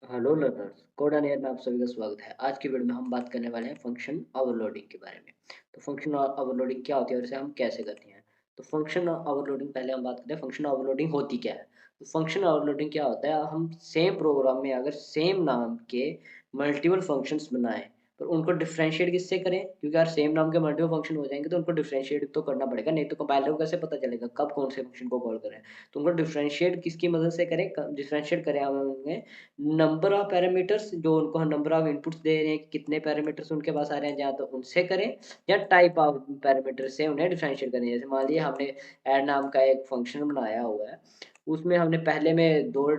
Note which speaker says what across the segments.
Speaker 1: Hello learners, code and air में आप सभी का स्वागत है। आज की वीडियो में हम बात करने वाले हैं फंक्शन ओवरलोडिंग के बारे में। तो फंक्शन ओवरलोडिंग क्या होती है और इसे हम कैसे करते हैं। तो फंक्शन ओवरलोडिंग पहले हम बात करते हैं फंक्शन ओवरलोडिंग होती क्या है। तो फंक्शन ओवरलोडिंग क्या होता है, हम सेम प्रोग्राम में अगर सेम नाम के मल्टीपल फंक्शंस बनाएं तो उनको डिफरेंशिएट किससे करें, क्योंकि यार सेम नाम के मल्टीपल फंक्शन हो जाएंगे तो उनको डिफरेंशिएट तो करना पड़ेगा, नहीं तो कंपाइलर को कैसे पता चलेगा कब कौन से फंक्शन को कॉल करें। तो उनको डिफरेंशिएट किसकी मदद से करें, डिफरेंशिएट करें हम उनमें नंबर ऑफ पैरामीटर्स, जो उनको हम नंबर ऑफ इनपुट्स दे रहे हैं, कितने पैरामीटर्स उनके पास आ रहे हैं, या तो उनसे करें या टाइप ऑफ पैरामीटर से उन्हें डिफरेंशिएट करें। जैसे मान लिया हमने ऐड नाम का एक फंक्शन बनाया हुआ है, उसमें हमने पहले में दो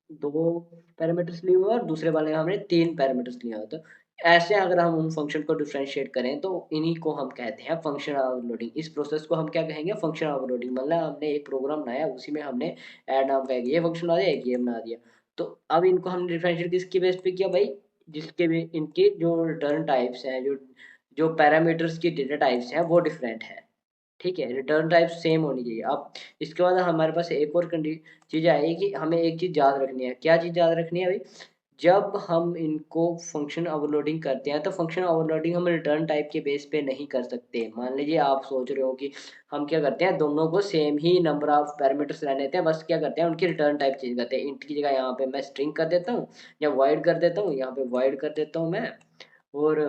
Speaker 1: दो पैरामीटर्स लिए हुए और दूसरे वाले में हमने तीन पैरामीटर्स लिए हुए। तो ऐसे अगर हम उन फंक्शन को डिफरेंशिएट करें तो इन्हीं को हम कहते हैं फंक्शन ओवरलोडिंग। इस प्रोसेस को हम क्या कहेंगे, फंक्शन ओवरलोडिंग। मतलब हमने एक प्रोग्राम बनाया, उसी में हमने ऐड नाम का एक ये फंक्शन बना दिया, एक ये बना दिया। तो अब इनको हमने डिफरेंशिएट किसकी बेस पे किया भाई, जिसके भी इनके जो रिटर्न टाइप्स हैं, जो जो पैरामीटर्स की डेटा टाइप्स हैं वो डिफरेंट है। ठीक है, रिटर्न टाइप सेम होनी चाहिए। अब इसके बाद हमारे पास एक और चीज़ आएगी कि हमें एक चीज़ याद रखनी है। क्या चीज़ याद रखनी है भाई, जब हम इनको फंक्शन ओवरलोडिंग करते हैं तो फंक्शन ओवरलोडिंग हम रिटर्न टाइप के बेस पे नहीं कर सकते। मान लीजिए आप सोच रहे हो कि हम क्या करते हैं, दोनों को same he number of parameters रहने देते हैं, बस क्या करते हैं उनकी रिटर्न टाइप चेंज करते हैं। इंट की जगह यहाँ पे मैं स्ट्रिंग कर देता हूँ या वॉइड कर देता हूँ, यहाँ पे वॉइड कर देता हूँ मैं, और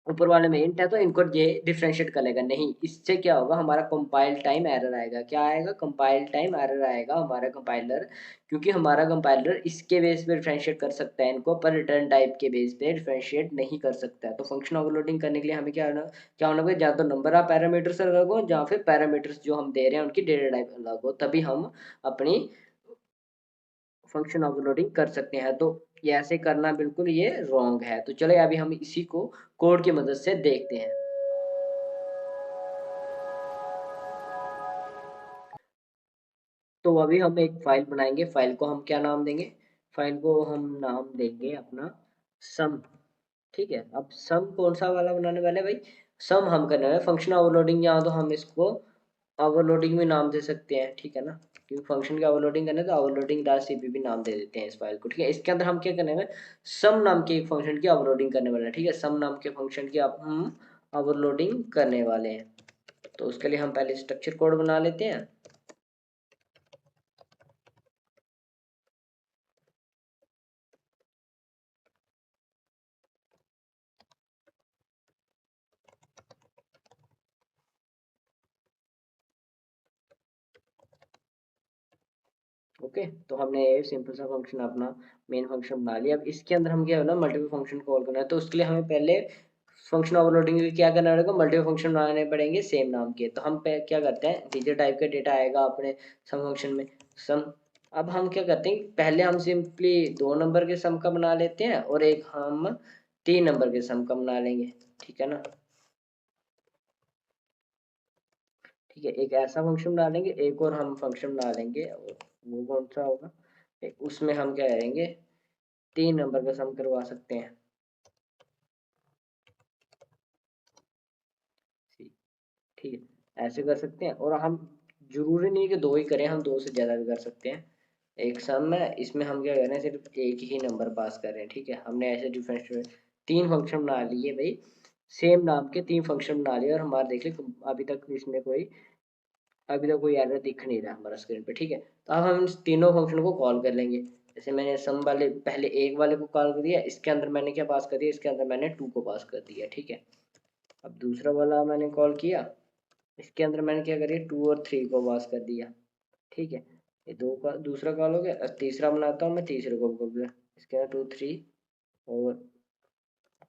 Speaker 1: ऊपर वाले में इंट है तो इनको ये डिफरेंशिएट कर लेगा। नहीं, इससे क्या होगा, हमारा कंपाइल टाइम एरर आएगा। क्या आएगा, कंपाइल टाइम एरर आएगा हमारा कंपाइलर, क्योंकि हमारा कंपाइलर इसके बेस पे डिफरेंशिएट कर सकता है इनको, पर रिटर्न टाइप के बेस पे डिफरेंशिएट नहीं कर सकता है। तो फंक्शन ओवरलोडिंग करने के लिए हमें क्या होना चाहिए, या तो नंबर ऑफ पैरामीटर्स अलग हो या फिर पैरामीटर्स जो हम दे रहे हैं उनकी डेटा टाइप अलग हो, तभी हम अपनी फंक्शन ओवरलोडिंग कर सकते हैं। तो ये ऐसे करना बिल्कुल ये रॉन्ग है। तो चले अभी हम इसी को कोड की मदद से देखते हैं। तो अभी हम एक फाइल बनाएंगे, फाइल को हम क्या नाम देंगे, फाइल को हम नाम देंगे अपना सम। ठीक है, अब सम कौन सा वाला बनाने वाले हैं भाई, सम हम करने वाले फंक्शन ओवरलोडिंग। यहाँ तो हम इसको ओवरलोडिंग में नाम दे सकते हैं, ठीक है ना, क्योंकि फंक्शन की ओवरलोडिंग करने तो ओवरलोडिंग डॉट सीपीपी नाम दे देते हैं इस फाइल को। ठीक है, इसके अंदर हम क्या करने वाले, सम नाम के एक फंक्शन की ओवरलोडिंग करने वाले हैं। ठीक है, सम नाम के फंक्शन की अब हम ओवरलोडिंग करने वाले हैं। तो उसके लिए हम पहले स्ट्रक्चर कोड बना लेते हैं। ओके, तो हमने ये सिंपल सा फंक्शन अपना मेन फंक्शन बना लिया। अब इसके अंदर हम क्या है ना, मल्टीपल फंक्शन कॉल करना है। तो उसके लिए हमें पहले फंक्शन ओवरलोडिंग के लिए क्या करना पड़ेगा, मल्टीपल फंक्शन बनाने पड़ेंगे सेम नाम के। तो हम क्या करते हैं, इंटीजर टाइप का डेटा आएगा अपने सम फंक्शन में, सम। अब हम क्या करते हैं, पहले हम सिंपली दो नंबर के सम का बना लेते हैं और एक हम तीन नंबर के सम का बना लेंगे। ठीक है ना, ठीक है, एक ऐसा फंक्शन बना लेंगे, एक और हम फंक्शन बना लेंगे, और वो कौन सा होगा, उसमें हम क्या करेंगे, तीन नंबर का सम करवा सकते हैं। ठीक है, ऐसे कर सकते हैं। और हम जरूरी नहीं कि दो ही करें, हम दो से ज़्यादा भी कर सकते हैं। एक सम है, इसमें हम क्या कर रहे हैं, सिर्फ एक ही नंबर पास कर रहे हैं। ठीक है, हमने ऐसे डिफरेंशियल तीन फंक्शन बना लिए भाई, सेम नाम के तीन फंक्शन बना लिए, और हमारे देख ले अभी तक कोई एरर दिख नहीं रहा हमारा स्क्रीन पे। ठीक है, तो अब हम इस तीनों फंक्शन को कॉल कर लेंगे। जैसे मैंने सम वाले पहले एक वाले को कॉल कर दिया, इसके अंदर मैंने क्या पास कर दिया, इसके अंदर मैंने टू को पास कर दिया। ठीक है, अब दूसरा वाला मैंने कॉल किया, इसके अंदर मैंने क्या करिए, टू और थ्री को पास कर दिया। ठीक है, ये दो का दूसरा कॉल हो गया। अब तीसरा बनाता हूँ मैं, तीसरे को कर दिया, इसके अंदर टू थ्री, और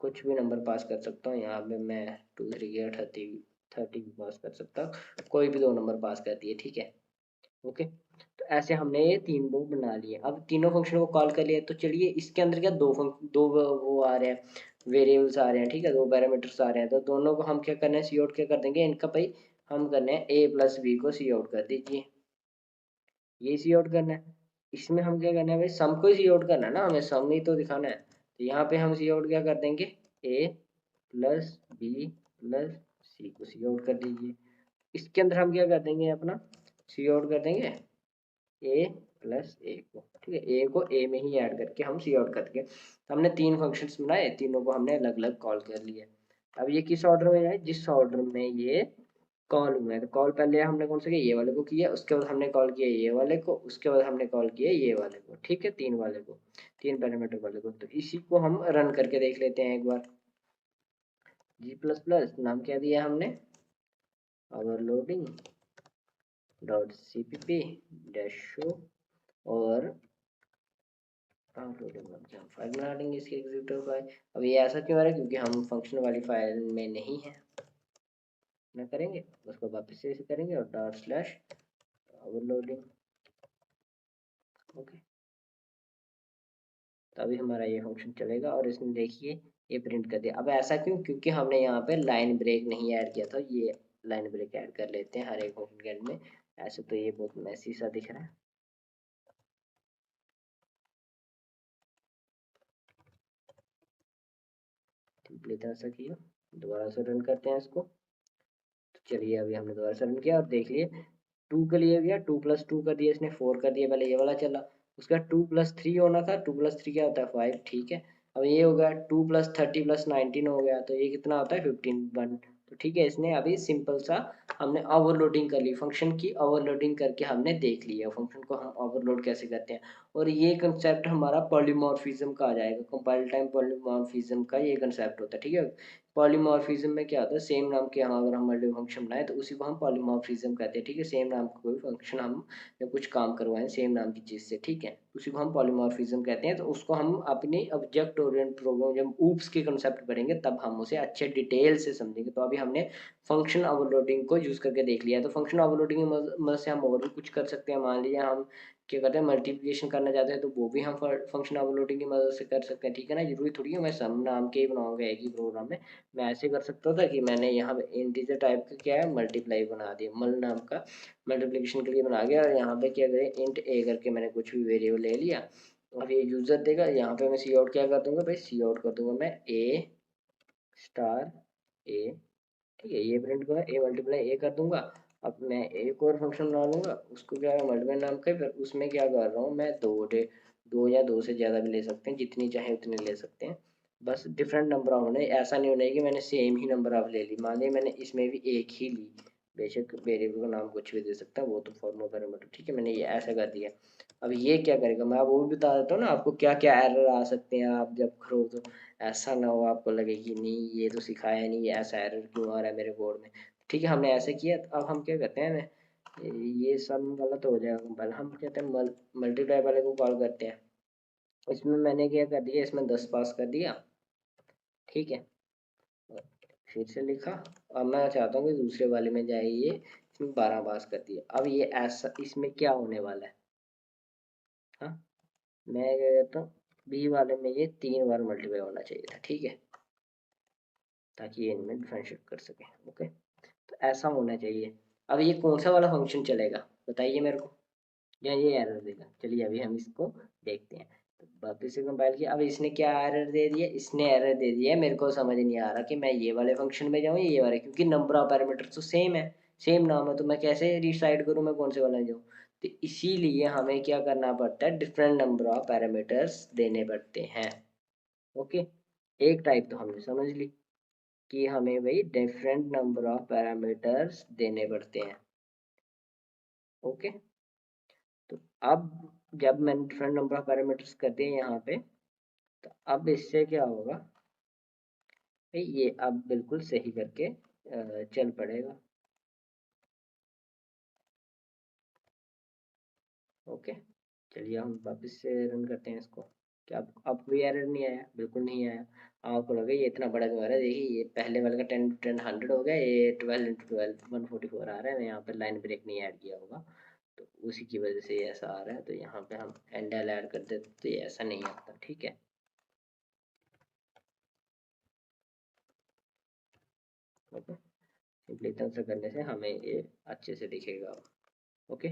Speaker 1: कुछ भी नंबर पास कर सकता हूँ। यहाँ पे मैं टू थ्री या थर्टी थर्टी भी पास कर सकता हूँ, कोई भी दो नंबर पास कर दिए। ठीक है, ओके। तो ऐसे हमने ये तीन वो बना लिए। अब तीनों फंक्शन को कॉल कर लिया, तो चलिए इसके अंदर क्या दो वो आ रहे हैं, वेरिएबल्स आ रहे हैं। ठीक है, दो पैरामीटर्स आ रहे हैं, तो दोनों को हम क्या करना है, सी आउट क्या कर देंगे इनका भाई, हम करने हैं ए प्लस बी को सी आउट कर दीजिए, ये सी आउट करना है। इसमें हम क्या करना है भाई, सम को ही सी आउट करना है ना, हमें सम ही तो दिखाना है। तो यहाँ पे हम सी आउट क्या कर देंगे, ए प्लस बी प्लस सी को सी आउट कर दीजिए। इसके अंदर हम क्या कर देंगे, अपना सी आउट कर देंगे ए प्लस ए को। ठीक है, ए को ए में ही ऐड करके हम सी आउट करके, तो हमने 3 फंक्शंस बनाए, तीनों को हमने अलग अलग कॉल कर लिया। अब ये किस ऑर्डर में है, जिस ऑर्डर में ये कॉल हुआ है। तो कॉल पहले हमने कौन सा किया, ये वाले को किया, उसके बाद हमने कॉल किया ये वाले को, उसके बाद हमने कॉल किया ये वाले को। ठीक है, 3 वाले को, 3 पैरामीटर वाले को। तो इसी को हम रन करके देख लेते हैं एक बार। जी प्लस प्लस नाम क्या दिया हमने, overloading dot cpp dash show, और फाइल बना लेंगे इसके एग्जीक्यूटिव फाइल। अब ये ऐसा क्यों आ रहा है, क्योंकि हम फंक्शन वाली फाइल में नहीं है ना, करेंगे उसको वापस से करेंगे और डॉट स्लैश ओवरलोडिंग। ओके, तभी हमारा ये फंक्शन चलेगा, और इसने देखिए ये प्रिंट कर दिया। अब ऐसा क्यों, क्योंकि हमने यहाँ पे लाइन ब्रेक नहीं ऐड किया था। ये लाइन ब्रेक ऐड कर लेते हैं हर एक फंक्शन के एंड में। ऐसे तो ये बहुत मैसी सा दिख रहा है। सिंपली ऐसा किया, दोबारा से रन करते हैं इसको। तो चलिए अभी हमने दोबारा से रन किया और देख लिए 2 के लिए गया, 2 + 2 कर दिया इसने, 4 कर दिया, पहले ये वाला चला। उसका 2 + 3 होना था, 2 + 3 क्या होता है 5। ठीक है, अब ये हो गया 2 + 30 + 19 हो गया, तो ये कितना होता है 15 1। तो ठीक है, इसने अभी सिंपल सा हमने ओवरलोडिंग कर ली, फंक्शन की ओवरलोडिंग करके हमने देख लिया फंक्शन को हम ओवरलोड कैसे करते हैं। और ये कंसेप्ट हमारा पॉलीमॉर्फिज्म का आ जाएगा, कंपाइल टाइम पॉलीमॉर्फिज्म का ये कंसेप्ट होता है। ठीक है, पॉलीमॉर्फिज्म में क्या होता है, सेम नाम के यहाँ अगर हम मल्टीपल फंक्शन बनाए तो उसी को हम पॉलीमॉर्फिज्म कहते हैं। ठीक है, सेम नाम का कोई फंक्शन हम या कुछ काम करवाएं सेम नाम की चीज़ से, ठीक है, उसी को हम पॉलीमॉर्फिज्म कहते हैं। तो उसको हम अपनी ऑब्जेक्ट ओरिएंटेड प्रोग्राम जब ऊप्स के कंसेप्ट पढ़ेंगे तब हम उसे अच्छे डिटेल से समझेंगे। तो अभी हमने फंक्शन ओवरलोडिंग को यूज़ करके देख लिया है। तो फंक्शन ओवरलोडिंग की मदद से हम और भी कुछ कर सकते हैं। मान लीजिए हम क्या करते हैं, मल्टीप्लिकेशन करना चाहते हैं, तो वो भी हम फंक्शन ओवरलोडिंग की मदद से कर सकते हैं। ठीक है ना, जरूरी थोड़ी है मैं सम नाम के ही बनाऊंगा एक ही प्रोग्राम में। मैं ऐसे कर सकता था कि मैंने यहाँ पे इंटीजर टाइप का क्या है मल्टीप्लाई बना दिया, मल नाम का मल्टीप्लिकेशन के लिए बना गया, और यहाँ पे क्या करें इंट ए करके मैंने कुछ भी वेरिएबल ले लिया। अब ये यूजर देगा, यहाँ पे मैं सी आउट क्या कर दूंगा भाई, सी आउट कर दूंगा मैं ए स्टार ए। ठीक है, ये प्रिंट को ए मल्टीप्लाई ए कर दूंगा। अब मैं एक और फंक्शन बना लूंगा, उसको क्या है मल्टीप्लाई नाम का, फिर उसमें क्या कर रहा हूँ मैं, दो या दो से ज़्यादा भी ले सकते हैं, जितनी चाहे उतनी ले सकते हैं। बस डिफरेंट नंबर ऑफ होने, ऐसा नहीं होना है कि मैंने सेम ही नंबर ऑफ ले ली। मान लीजिए मैंने इसमें भी एक ही ली, बेशक वेरिएबल का नाम कुछ भी दे सकता है, वो तो फॉर्मल पैरामीटर। ठीक है, मैंने ये ऐसा कर दिया। अब ये क्या करेगा, मैं वो भी बता देता हूँ ना आपको क्या क्या एरर आ सकते हैं आप जब करो तो। ऐसा ना हो आपको लगे कि नहीं ये तो सिखाया नहीं, ये ऐसा एरर क्यों आ रहा है मेरे कोड में। ठीक है, हमने ऐसे किया। तो अब हम क्या करते हैं, ये सब गलत हो जाएगा कंपाइल। हम कहते हैं मल्टीप्लाई वाले को कॉल करते हैं। इसमें मैंने क्या कर दिया, इसमें 10 पास कर दिया। ठीक है, फिर से लिखा। अब मैं चाहता हूँ कि दूसरे वाले में जाए, ये इसमें 12 पास कर दिया। अब ये ऐसा इसमें क्या होने वाला है, हाँ, मैं क्या कहता हूँ बी वाले में ये 3 बार मल्टीप्लाई होना चाहिए था। ठीक है, ताकि ये इनमें डिफरेंशिएट कर सके। ओके, तो ऐसा होना चाहिए। अब ये कौन सा वाला फंक्शन चलेगा बताइए मेरे को, या ये एरर देगा। चलिए अभी हम इसको देखते हैं। तो वापस से कंपाइल किया, अब इसने क्या एरर दे दिया, इसने एरर दे दिया है, मेरे को समझ नहीं आ रहा कि मैं ये वाले फंक्शन में जाऊँ या ये वाले, क्योंकि नंबर ऑफ पैरामीटर तो सेम है, सेम नाम है, तो मैं कैसे डिसाइड करूँ मैं कौन से वाला जाऊँ। तो इसीलिए हमें क्या करना पड़ता है, डिफरेंट नंबर ऑफ पैरामीटर्स देने पड़ते हैं। ओके, एक टाइप तो हमने समझ ली कि हमें भाई डिफरेंट नंबर ऑफ पैरामीटर्स देने पड़ते हैं। ओके, तो अब जब मैंने डिफरेंट नंबर ऑफ पैरामीटर्स कर दिए यहाँ पे, तो अब इससे क्या होगा भाई, ये अब बिल्कुल सही करके चल पड़ेगा। ओके, चलिए हम वापस से रन करते हैं इसको। क्या अब कोई एरर नहीं आया, बिल्कुल नहीं आया। आपको लगे ये इतना बड़ा क्यों आ रहा है, देखिए ये पहले वाले का 10 10 100 हो गया, ये 12 × 12 144 आ रहा है। यहाँ पे लाइन ब्रेक नहीं ऐड किया होगा, तो उसी की वजह से ये ऐसा आ रहा है। तो यहाँ पे हम एंड एल ऐड कर देते तो ये ऐसा नहीं आता। ठीक है, ओके, सिंपली इतना सा करने से हमें ये अच्छे से दिखेगा। ओके,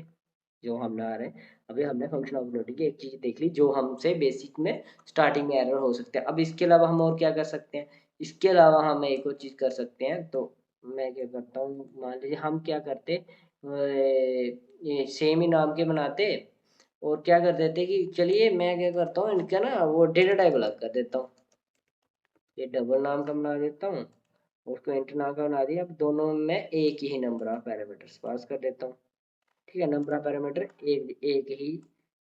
Speaker 1: जो हम ना आ रहे हैं, अभी हमने फंक्शन ओवरलोडिंग की एक चीज़ देख ली जो हमसे बेसिक में स्टार्टिंग में एरर हो सकते हैं। अब इसके अलावा हम और क्या कर सकते हैं, इसके अलावा हम एक और चीज़ कर सकते हैं। तो मैं क्या करता हूँ, मान लीजिए हम क्या करते ये सेम ही नाम के बनाते, और क्या कर देते कि चलिए मैं क्या करता हूँ, इनका ना वो डेटा टाइप अलग कर देता हूँ। ये डबल नाम का बना देता हूँ, उसको इंट नाम का बना दिया। अब दोनों में एक ही नंबर ऑफ पैरामीटर्स पास कर देता हूँ। ठीक है, नंबर ऑफ पैरामीटर एक एक ही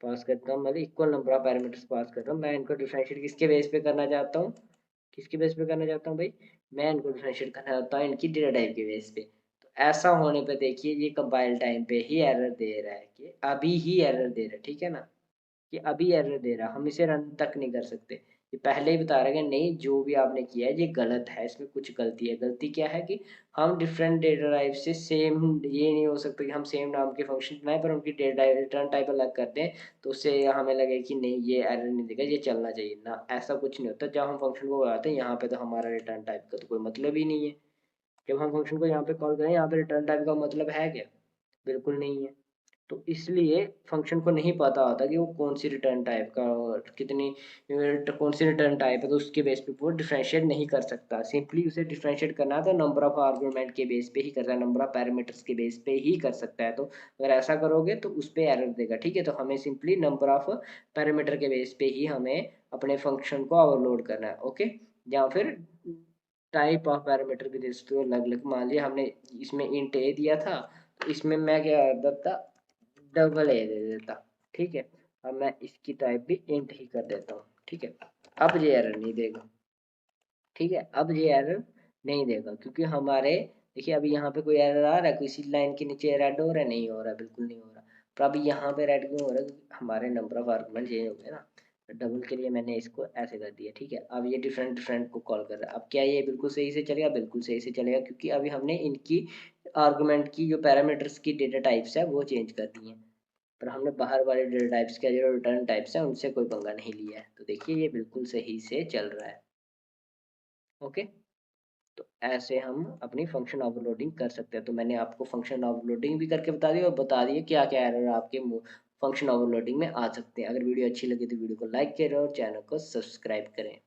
Speaker 1: पास करता हूँ, मतलब equal number of parameters pass कर रहा हूँ। मैं इनको डिफरेंशिएट किसके बेस पे करना चाहता हूँ, किसके बेस पे करना चाहता हूँ भाई, मैं इनको डिफरेंशिएट करना चाहता हूँ इनकी डेटा टाइप के बेस पे। तो ऐसा होने पे देखिए ये कंपाइल टाइम पे ही एरर दे रहा है, कि अभी ही एरर दे रहा है। ठीक है ना, कि अभी एरर दे रहा, हम इसे रन तक नहीं कर सकते। ये पहले ही बता रहा है कि नहीं, जो भी आपने किया है ये गलत है, इसमें कुछ गलती है। गलती क्या है कि हम डिफरेंट डेटा टाइप से सेम, ये नहीं हो सकता कि हम सेम नाम के फंक्शन बनाएं पर उनकी डेटा रिटर्न टाइप अलग कर दें, तो उससे हमें लगे कि नहीं ये एरर नहीं देगा, ये चलना चाहिए ना। ऐसा कुछ नहीं होता। जब हम फंक्शन को बनाते हैं यहाँ पे, तो हमारा रिटर्न टाइप का तो कोई मतलब ही नहीं है। जब हम फंक्शन को यहाँ पे कॉल करें, यहाँ पे रिटर्न टाइप का मतलब है क्या, बिल्कुल नहीं है। तो इसलिए फंक्शन को नहीं पता होता कि वो कौन सी रिटर्न टाइप का और कितनी कौन सी रिटर्न टाइप है, तो उसके बेस पे वो डिफरेंशिएट नहीं कर सकता। सिंपली उसे डिफरेंशिएट करना है तो नंबर ऑफ आर्गुमेंट के बेस पे ही करता है, नंबर ऑफ पैरामीटर्स के बेस पे ही कर सकता है। तो अगर ऐसा करोगे तो उस पर एरर देगा। ठीक है, तो हमें सिंपली नंबर ऑफ पैरामीटर के बेस पे ही हमें अपने फंक्शन को ओवरलोड करना है। ओके, या फिर टाइप ऑफ पैरामीटर के बेस पे अलग अलग। मान लिया हमने इसमें इंट ए दिया था, तो इसमें मैं क्या कर देता, डबल ए दे देता। ठीक है, अब मैं इसकी टाइप भी इंट ही कर देता हूँ। ठीक है, अब ये एरर नहीं देगा। ठीक है, अब ये एरर नहीं देगा, क्योंकि हमारे देखिए अभी यहाँ पे कोई एरर आ रहा है, किसी लाइन के नीचे रेड हो रहा है, नहीं हो रहा, बिल्कुल नहीं हो रहा। पर अभी यहाँ पे रेड क्यों हो रहा है, क्योंकि हमारे नंबर ऑफ आर्गुमेंट चेंज हो गए ना। डबल के लिए मैंने इसको ऐसे कर दिया। ठीक है, अब ये डिफरेंट डिफरेंट को कॉल कर रहा है। अब क्या ये बिल्कुल सही से चलेगा, बिल्कुल सही से चलेगा, क्योंकि अभी हमने इनकी आर्गुमेंट की जो पैरामीटर्स की डेटा टाइप्स है वो चेंज कर दी है। पर हमने बाहर वाले डेटा टाइप्स के जो रिटर्न टाइप्स हैं उनसे कोई पंगा नहीं लिया है। तो देखिए ये बिल्कुल सही से चल रहा है। ओके, तो ऐसे हम अपनी फंक्शन ओवरलोडिंग कर सकते हैं। तो मैंने आपको फंक्शन ओवरलोडिंग भी करके बता दिया, और बता दिया क्या क्या एरर आपके फंक्शन ओवरलोडिंग में आ सकते हैं। अगर वीडियो अच्छी लगी तो वीडियो को लाइक करें और चैनल को सब्सक्राइब करें।